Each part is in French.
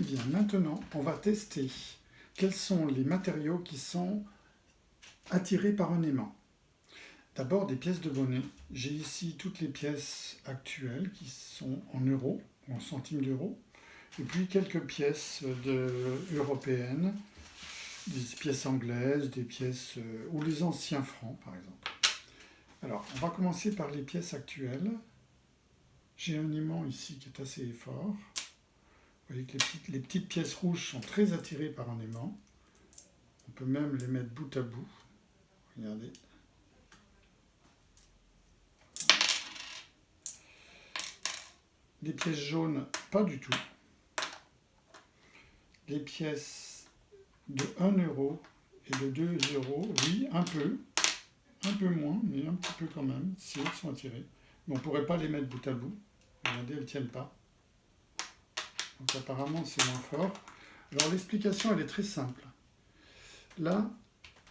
Bien, maintenant, on va tester quels sont les matériaux qui sont attirés par un aimant. D'abord, des pièces de monnaie. J'ai ici toutes les pièces actuelles qui sont en euros, ou en centimes d'euros, et puis quelques pièces européennes, des pièces anglaises, des pièces ou les anciens francs, par exemple. Alors, on va commencer par les pièces actuelles. J'ai un aimant ici qui est assez fort. Vous voyez que les petites pièces rouges sont très attirées par un aimant. On peut même les mettre bout à bout. Regardez. Les pièces jaunes, pas du tout. Les pièces de 1 euro et de 2 euros, oui, un peu moins, mais un petit peu quand même, si elles sont attirées. Mais on ne pourrait pas les mettre bout à bout. Regardez, elles ne tiennent pas. Donc apparemment, c'est moins fort. Alors l'explication, elle est très simple. Là,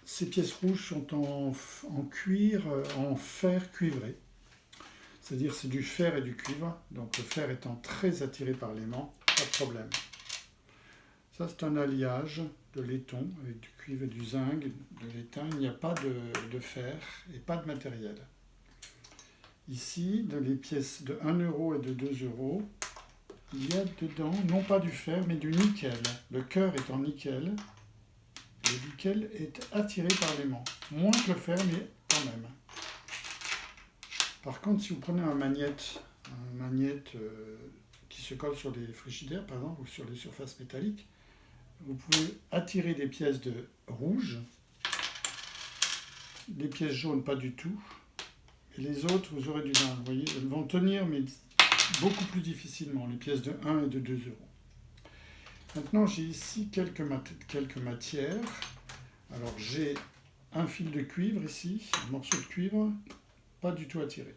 ces pièces rouges sont en cuir, en fer cuivré. C'est-à-dire c'est du fer et du cuivre. Donc le fer étant très attiré par l'aimant, pas de problème. Ça, c'est un alliage de laiton avec du cuivre et du zinc, de l'étain. Il n'y a pas de fer et pas de matériel. Ici, dans les pièces de 1 euro et de 2 euros, il y a dedans, non pas du fer, mais du nickel. Le cœur est en nickel. Le nickel est attiré par l'aimant. Moins que le fer, mais quand même. Par contre, si vous prenez un magnète qui se colle sur les frigidaires, par exemple, ou sur les surfaces métalliques, vous pouvez attirer des pièces de rouge, des pièces jaunes pas du tout, et les autres, vous aurez du mal. Vous voyez, elles vont tenir, mais beaucoup plus difficilement, les pièces de 1 et de 2 euros. Maintenant, j'ai ici quelques matières. Alors, j'ai un fil de cuivre ici, un morceau de cuivre, pas du tout attiré.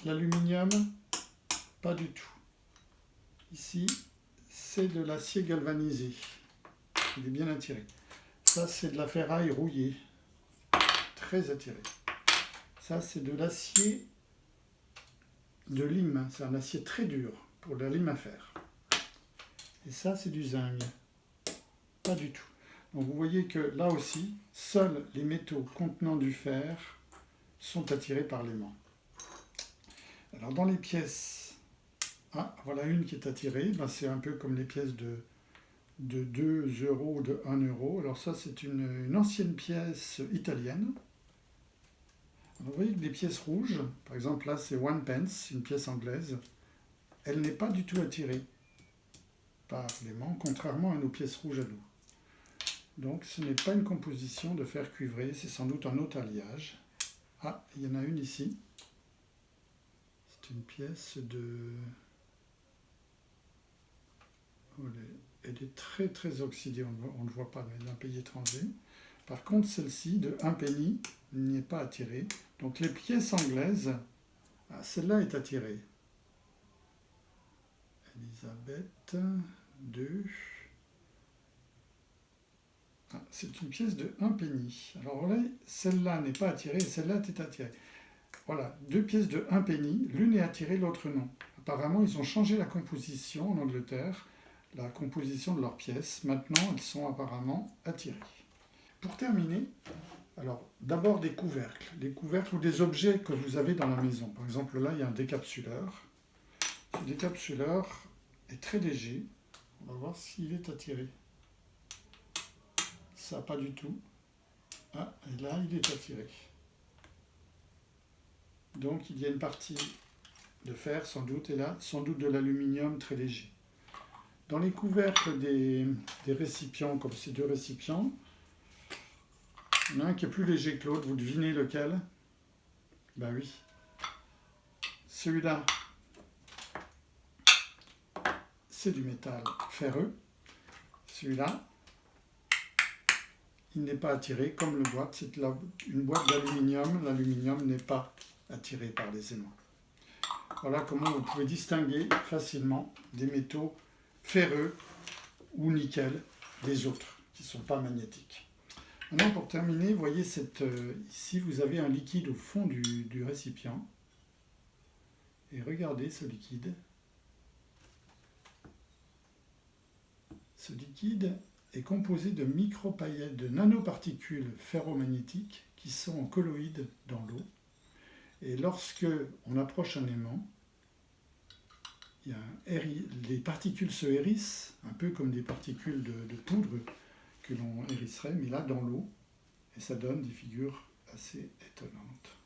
L'aluminium, pas du tout. Ici, c'est de l'acier galvanisé. Il est bien attiré. Ça, c'est de la ferraille rouillée, très attiré. Ça, c'est de l'acier de lime. C'est un acier très dur pour la lime à fer. Et ça, c'est du zinc. Pas du tout. Donc vous voyez que là aussi, seuls les métaux contenant du fer sont attirés par l'aimant. Alors dans les pièces, voilà une qui est attirée. Ben, c'est un peu comme les pièces de 2 euros ou de 1 euro. Alors ça, c'est une ancienne pièce italienne. Alors, vous voyez que les pièces rouges, par exemple là, c'est one pence, une pièce anglaise, elle n'est pas du tout attirée par l'aimant, contrairement à nos pièces rouges à nous. Donc ce n'est pas une composition de fer cuivré, c'est sans doute un autre alliage. Ah, il y en a une ici. C'est une pièce de... Elle est très très oxydée, on ne le voit pas, mais d'un pays étranger. Par contre, celle-ci, de 1 penny, n'est pas attirée. Donc les pièces anglaises, celle-là est attirée. Elisabeth, 2. C'est une pièce de 1 penny. Alors là, celle-là n'est pas attirée et celle-là est attirée. Voilà, 2 pièces de 1 penny, l'une est attirée, l'autre non. Apparemment, ils ont changé la composition en Angleterre, la composition de leurs pièces. Maintenant, elles sont apparemment attirées. Pour terminer, alors d'abord des couvercles ou des objets que vous avez dans la maison. Par exemple, là, il y a un décapsuleur. Ce décapsuleur est très léger. On va voir s'il est attiré. Ça, pas du tout. Ah, et là, il est attiré. Donc, il y a une partie de fer, sans doute, et là, sans doute de l'aluminium très léger. Dans les couvercles des récipients, comme ces 2 récipients, il y en a un qui est plus léger que l'autre. Vous devinez lequel? Ben oui. Celui-là, c'est du métal ferreux. Celui-là, il n'est pas attiré comme le boîte. C'est une boîte d'aluminium. L'aluminium n'est pas attiré par les aimants. Voilà comment vous pouvez distinguer facilement des métaux ferreux ou nickel des autres qui ne sont pas magnétiques. Maintenant, pour terminer, vous voyez ici, vous avez un liquide au fond du récipient. Et regardez ce liquide. Ce liquide est composé de micropaillettes, de nanoparticules ferromagnétiques qui sont en colloïdes dans l'eau. Et lorsque on approche un aimant, les particules se hérissent, un peu comme des particules de poudre que l'on hérisserait, mais là dans l'eau, et ça donne des figures assez étonnantes.